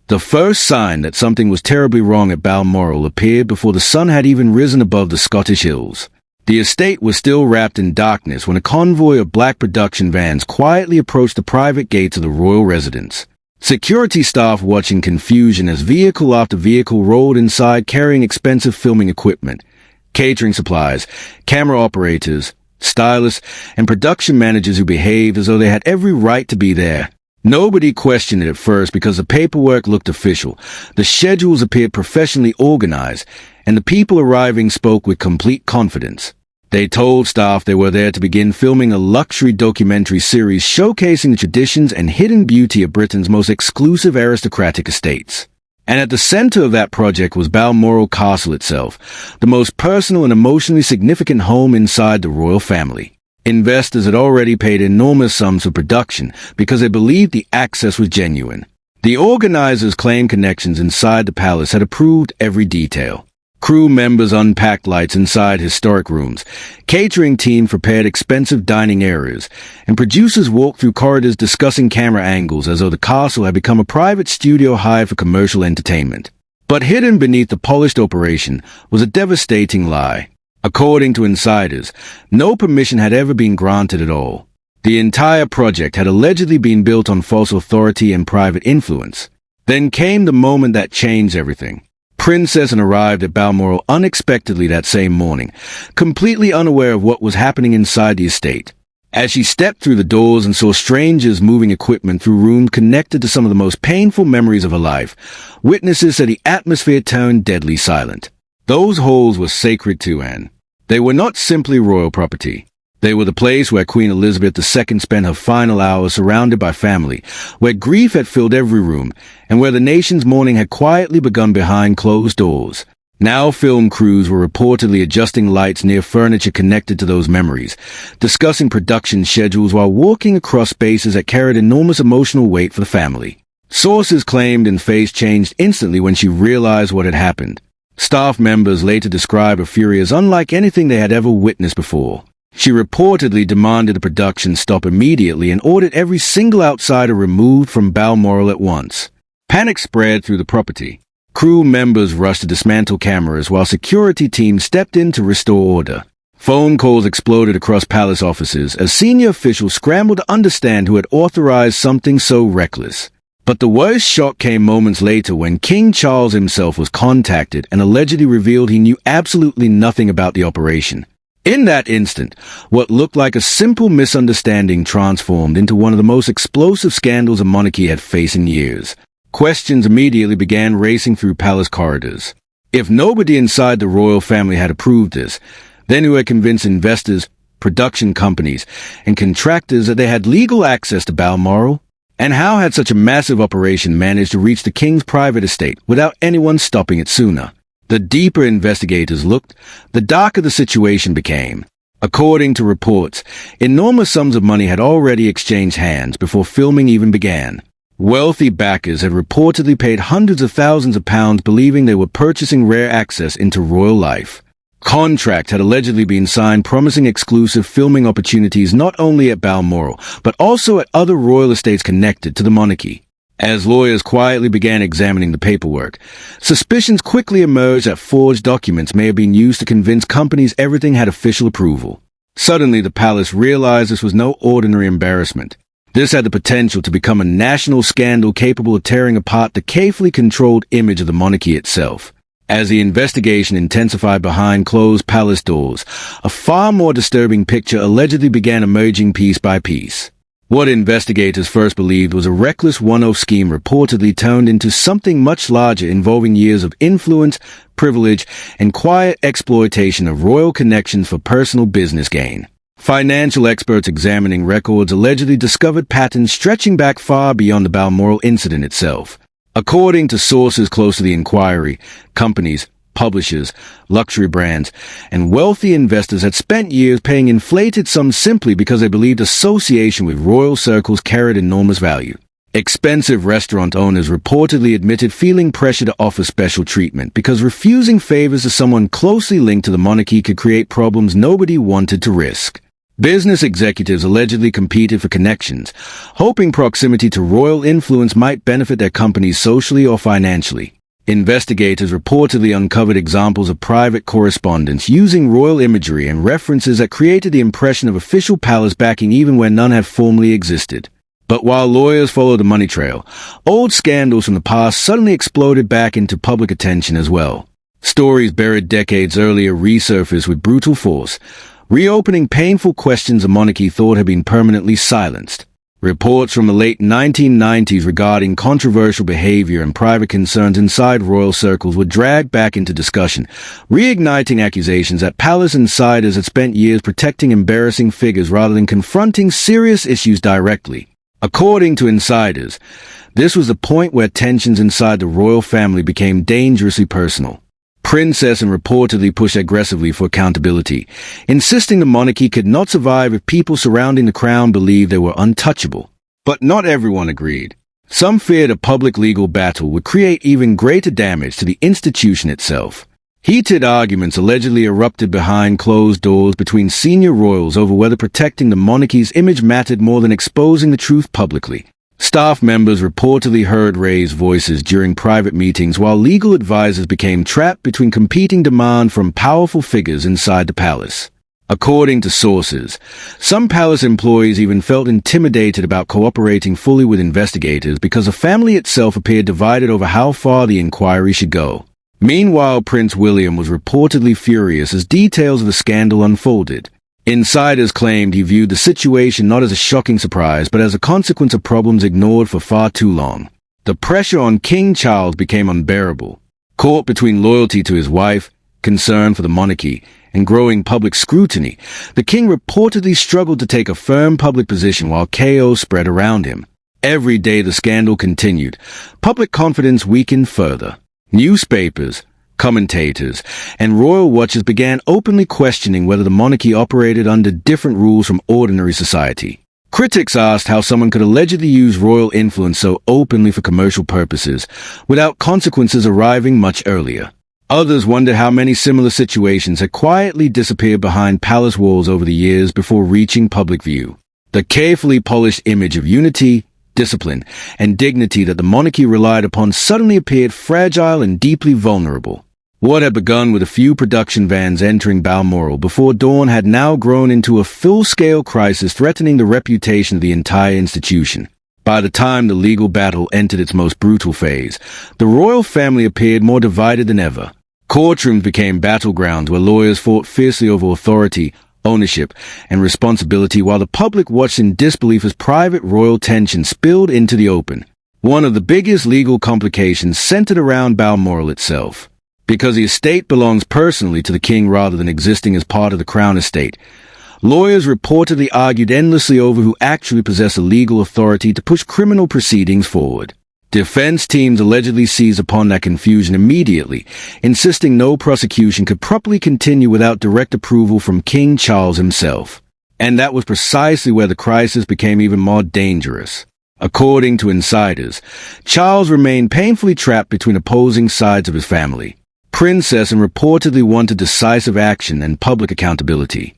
The first sign that something was terribly wrong at Balmoral appeared before the sun had even risen above the Scottish hills. The estate was still wrapped in darkness when a convoy of black production vans quietly approached the private gates of the royal residence. Security staff watched in confusion as vehicle after vehicle rolled inside carrying expensive filming equipment, catering supplies, camera operators, stylists, and production managers who behaved as though they had every right to be there. Nobody questioned it at first because the paperwork looked official, the schedules appeared professionally organized, and the people arriving spoke with complete confidence. They told staff they were there to begin filming a luxury documentary series showcasing the traditions and hidden beauty of Britain's most exclusive aristocratic estates. And at the center of that project was Balmoral Castle itself, the most personal and emotionally significant home inside the royal family. Investors had already paid enormous sums for production because they believed the access was genuine. The organizers claimed connections inside the palace had approved every detail. Crew members unpacked lights inside historic rooms, catering team prepared expensive dining areas, and producers walked through corridors discussing camera angles as though the castle had become a private studio hired for commercial entertainment. But hidden beneath the polished operation was a devastating lie. According to insiders, no permission had ever been granted at all. The entire project had allegedly been built on false authority and private influence. Then came the moment that changed everything. Princess Anne arrived at Balmoral unexpectedly that same morning, completely unaware of what was happening inside the estate. As she stepped through the doors and saw strangers moving equipment through rooms connected to some of the most painful memories of her life, witnesses said the atmosphere turned deadly silent. Those halls were sacred to Anne. They were not simply royal property. They were the place where Queen Elizabeth II spent her final hours surrounded by family, where grief had filled every room, and where the nation's mourning had quietly begun behind closed doors. Now film crews were reportedly adjusting lights near furniture connected to those memories, discussing production schedules while walking across spaces that carried enormous emotional weight for the family. Sources claimed Anne's face changed instantly when she realized what had happened. Staff members later described her fury as unlike anything they had ever witnessed before. She reportedly demanded the production stop immediately and ordered every single outsider removed from Balmoral at once. Panic spread through the property. Crew members rushed to dismantle cameras while security teams stepped in to restore order. Phone calls exploded across palace offices as senior officials scrambled to understand who had authorized something so reckless. But the worst shock came moments later when King Charles himself was contacted and allegedly revealed he knew absolutely nothing about the operation. In that instant, what looked like a simple misunderstanding transformed into one of the most explosive scandals a monarchy had faced in years. Questions immediately began racing through palace corridors. If nobody inside the royal family had approved this, then who had convinced investors, production companies, and contractors that they had legal access to Balmoral? And how had such a massive operation managed to reach the king's private estate without anyone stopping it sooner? The deeper investigators looked, the darker the situation became. According to reports, enormous sums of money had already exchanged hands before filming even began. Wealthy backers had reportedly paid hundreds of thousands of pounds believing they were purchasing rare access into royal life. Contracts had allegedly been signed promising exclusive filming opportunities not only at Balmoral, but also at other royal estates connected to the monarchy. As lawyers quietly began examining the paperwork, suspicions quickly emerged that forged documents may have been used to convince companies everything had official approval. Suddenly, the palace realized this was no ordinary embarrassment. This had the potential to become a national scandal capable of tearing apart the carefully controlled image of the monarchy itself. As the investigation intensified behind closed palace doors, a far more disturbing picture allegedly began emerging piece by piece. What investigators first believed was a reckless one-off scheme reportedly turned into something much larger involving years of influence, privilege, and quiet exploitation of royal connections for personal business gain. Financial experts examining records allegedly discovered patterns stretching back far beyond the Balmoral incident itself. According to sources close to the inquiry, companies, publishers, luxury brands, and wealthy investors had spent years paying inflated sums simply because they believed association with royal circles carried enormous value. Expensive restaurant owners reportedly admitted feeling pressure to offer special treatment because refusing favors to someone closely linked to the monarchy could create problems nobody wanted to risk. Business executives allegedly competed for connections, hoping proximity to royal influence might benefit their companies socially or financially. Investigators reportedly uncovered examples of private correspondence using royal imagery and references that created the impression of official palace backing even where none had formally existed. But while lawyers followed the money trail, old scandals from the past suddenly exploded back into public attention as well. Stories buried decades earlier resurfaced with brutal force, reopening painful questions the monarchy thought had been permanently silenced. Reports from the late 1990s regarding controversial behavior and private concerns inside royal circles were dragged back into discussion, reigniting accusations that palace insiders had spent years protecting embarrassing figures rather than confronting serious issues directly. According to insiders, this was the point where tensions inside the royal family became dangerously personal. Princess and reportedly pushed aggressively for accountability, insisting the monarchy could not survive if people surrounding the crown believed they were untouchable. But not everyone agreed. Some feared a public legal battle would create even greater damage to the institution itself. Heated arguments allegedly erupted behind closed doors between senior royals over whether protecting the monarchy's image mattered more than exposing the truth publicly. Staff members reportedly heard raised voices during private meetings while legal advisors became trapped between competing demand from powerful figures inside the palace. According to sources, some palace employees even felt intimidated about cooperating fully with investigators because the family itself appeared divided over how far the inquiry should go. Meanwhile, Prince William was reportedly furious as details of the scandal unfolded. Insiders claimed he viewed the situation not as a shocking surprise but as a consequence of problems ignored for far too long. The pressure on King Charles became unbearable. Caught between loyalty to his wife, concern for the monarchy, and growing public scrutiny, the king reportedly struggled to take a firm public position while chaos spread around him. Every day the scandal continued. Public confidence weakened further. Newspapers, commentators, and royal watchers began openly questioning whether the monarchy operated under different rules from ordinary society. Critics asked how someone could allegedly use royal influence so openly for commercial purposes, without consequences arriving much earlier. Others wondered how many similar situations had quietly disappeared behind palace walls over the years before reaching public view. The carefully polished image of unity, discipline, and dignity that the monarchy relied upon suddenly appeared fragile and deeply vulnerable. What had begun with a few production vans entering Balmoral before dawn had now grown into a full-scale crisis threatening the reputation of the entire institution. By the time the legal battle entered its most brutal phase, the royal family appeared more divided than ever. Courtrooms became battlegrounds where lawyers fought fiercely over authority, ownership, and responsibility while the public watched in disbelief as private royal tension spilled into the open. One of the biggest legal complications centered around Balmoral itself. Because the estate belongs personally to the king rather than existing as part of the crown estate, lawyers reportedly argued endlessly over who actually possessed the legal authority to push criminal proceedings forward. Defense teams allegedly seized upon that confusion immediately, insisting no prosecution could properly continue without direct approval from King Charles himself. And that was precisely where the crisis became even more dangerous. According to insiders, Charles remained painfully trapped between opposing sides of his family. Princess and reportedly wanted decisive action and public accountability.